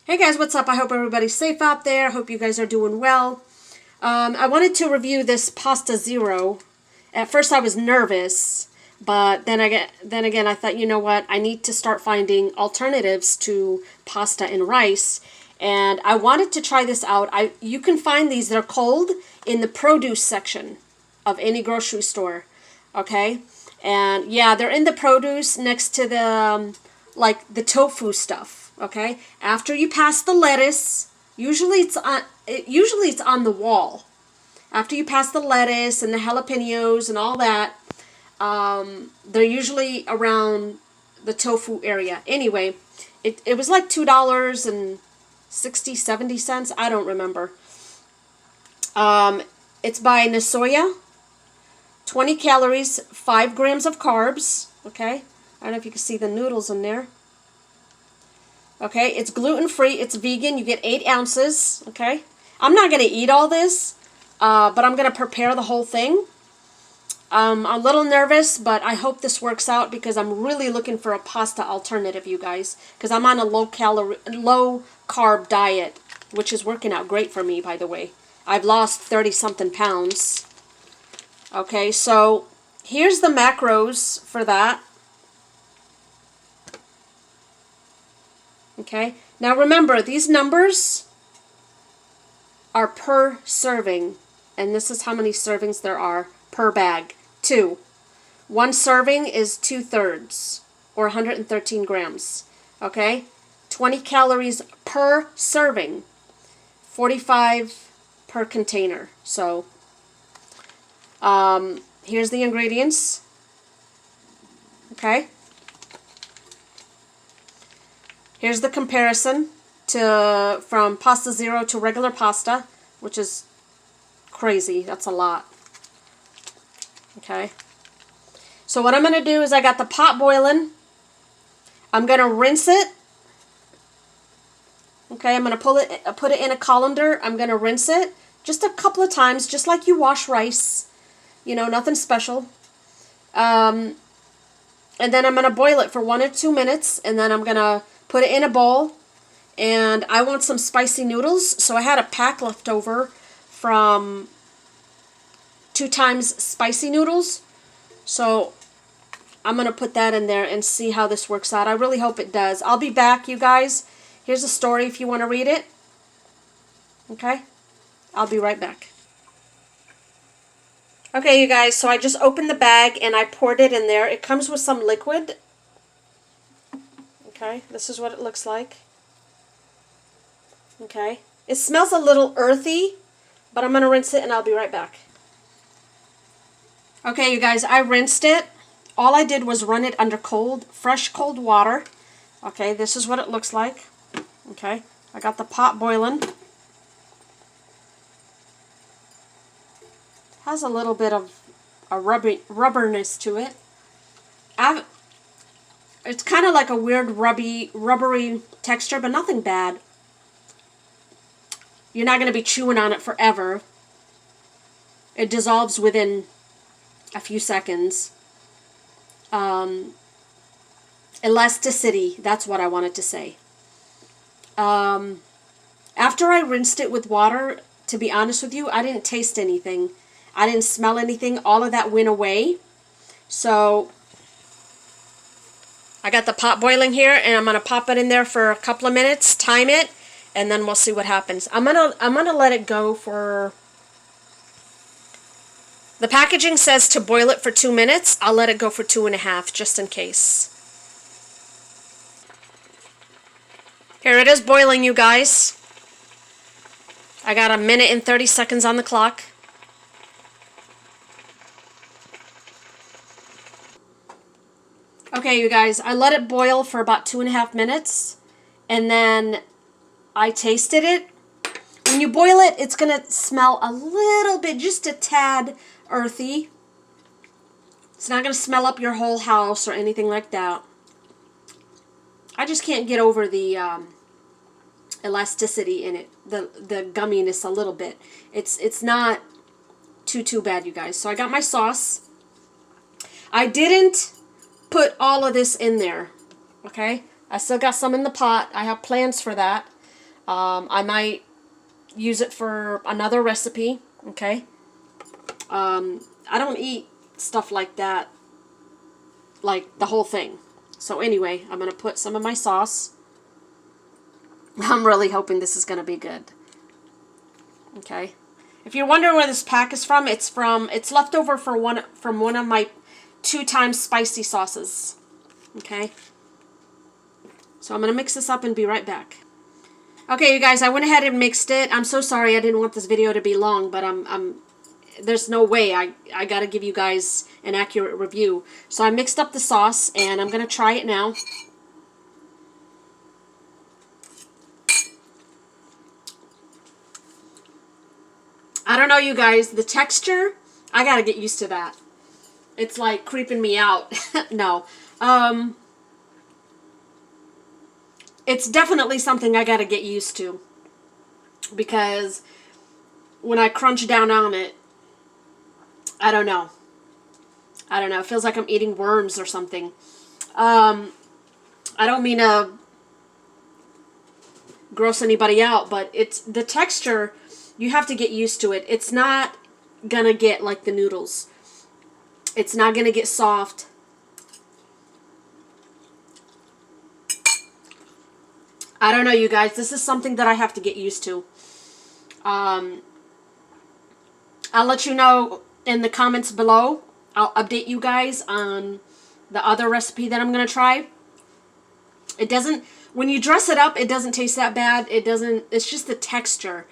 Hey guys, what's up? I hope everybody's safe out there. I hope you guys are doing well. I wanted to review this Pasta Zero. At first I was nervous, but then again I thought, you know what? I need to start finding alternatives to pasta and rice. And I wanted to try this out. You can find these, they're cold, in the produce section of any grocery store. Okay? And yeah, they're in the produce next to the like the tofu stuff. Okay? After you pass the lettuce, usually it's on the wall. After you pass the lettuce and the jalapenos and all that, they're usually around the tofu area. Anyway, it was like $2.60-70. I don't remember. It's by Nasoya. 20 calories, 5 grams of carbs. Okay, I don't know if you can see the noodles in there. Okay, it's gluten-free, it's vegan, you get 8 ounces. Okay, I'm not going to eat all this, but I'm going to prepare the whole thing. I'm a little nervous, but I hope this works out because I'm really looking for a pasta alternative, you guys. Because I'm on a low-carb diet, which is working out great for me, by the way. I've lost 30-something pounds. Okay, so here's the macros for that. Okay, now remember, these numbers are per serving, and this is how many servings there are per bag. 2. 1 serving is 2/3, or 113 grams. Okay, 20 calories per serving, 45 per container. So, here's the ingredients. Okay. Here's the comparison from Pasta Zero to regular pasta, which is crazy. That's a lot. Okay. So what I'm going to do is I got the pot boiling. I'm going to rinse it. Okay, I'm going to put it in a colander. I'm going to rinse it just a couple of times, just like you wash rice. You know, nothing special. And then I'm going to boil it for 1 or 2 minutes, and then I'm going to put it in a bowl. And I want some spicy noodles, so I had a pack left over from 2 times spicy noodles. So I'm going to put that in there and see how this works out. I really hope it does. I'll be back, you guys. Here's a story if you want to read it. Okay? I'll be right back. Okay, you guys, so I just opened the bag and I poured it in there. It comes with some liquid. Okay, this is what it looks like. Okay, it smells a little earthy, but I'm going to rinse it and I'll be right back. Okay, you guys, I rinsed it. All I did was run it under fresh cold water. Okay, this is what it looks like. Okay, I got the pot boiling. Has a little bit of a rubberness to it. It's kind of like a weird rubbery texture, but nothing bad. You're not going to be chewing on it forever. It dissolves within a few seconds. Elasticity, that's what I wanted to say. After I rinsed it with water, to be honest with you, I didn't taste anything. I didn't smell anything. All of that went away. So I got the pot boiling here, and I'm gonna pop it in there for a couple of minutes, time it, and then we'll see what happens. I'm gonna let it go for. The packaging says to boil it for 2 minutes. I'll let it go for 2.5, just in case. Here it is boiling, you guys. I got 1 minute and 30 seconds on the clock. Okay, you guys, I let it boil for about 2.5 minutes, and then I tasted it. When you boil it, it's going to smell a little bit, just a tad earthy. It's not going to smell up your whole house or anything like that. I just can't get over the elasticity in it, the gumminess a little bit. It's not too bad, you guys. So I got my sauce. I didn't put all of this in there, okay? I still got some in the pot. I have plans for that. I might use it for another recipe, okay? I don't eat stuff like that, like the whole thing. So anyway, I'm going to put some of my sauce. I'm really hoping this is going to be good. Okay. If you're wondering where this pack is from, it's leftover from one of my 2 times spicy sauces. Okay. So I'm going to mix this up and be right back. Okay, you guys, I went ahead and mixed it. I'm so sorry, I didn't want this video to be long, but there's no way. I got to give you guys an accurate review. So I mixed up the sauce, and I'm going to try it now. I don't know, you guys. The texture, I got to get used to that. It's like creeping me out. No. It's definitely something I got to get used to. Because when I crunch down on it, I don't know. I don't know. It feels like I'm eating worms or something. I don't mean to gross anybody out, but it's the texture. You have to get used to it. It's not gonna get like the noodles. It's not gonna get soft. I don't know, you guys. This is something that I have to get used to. I'll let you know in the comments below. I'll update you guys on the other recipe that I'm gonna try. It doesn't, when you dress it up, it doesn't taste that bad. It doesn't, it's just the texture.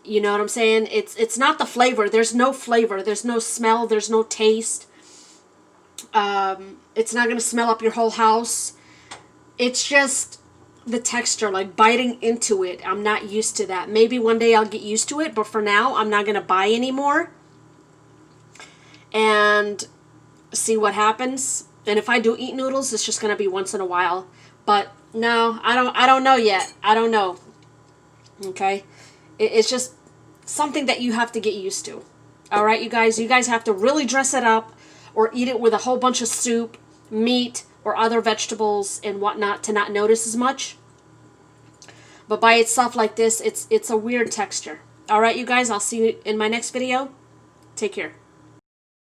You know what I'm saying? It's not the flavor. There's no flavor. There's no smell. There's no taste. It's not going to smell up your whole house. It's just the texture, like biting into it. I'm not used to that. Maybe one day I'll get used to it, but for now, I'm not going to buy anymore. And see what happens. And if I do eat noodles, it's just going to be once in a while. But no, I don't know yet. I don't know. Okay? It's just something that you have to get used to. All right, you guys? You guys have to really dress it up or eat it with a whole bunch of soup, meat, or other vegetables and whatnot to not notice as much. But by itself like this, it's a weird texture. All right, you guys? I'll see you in my next video. Take care.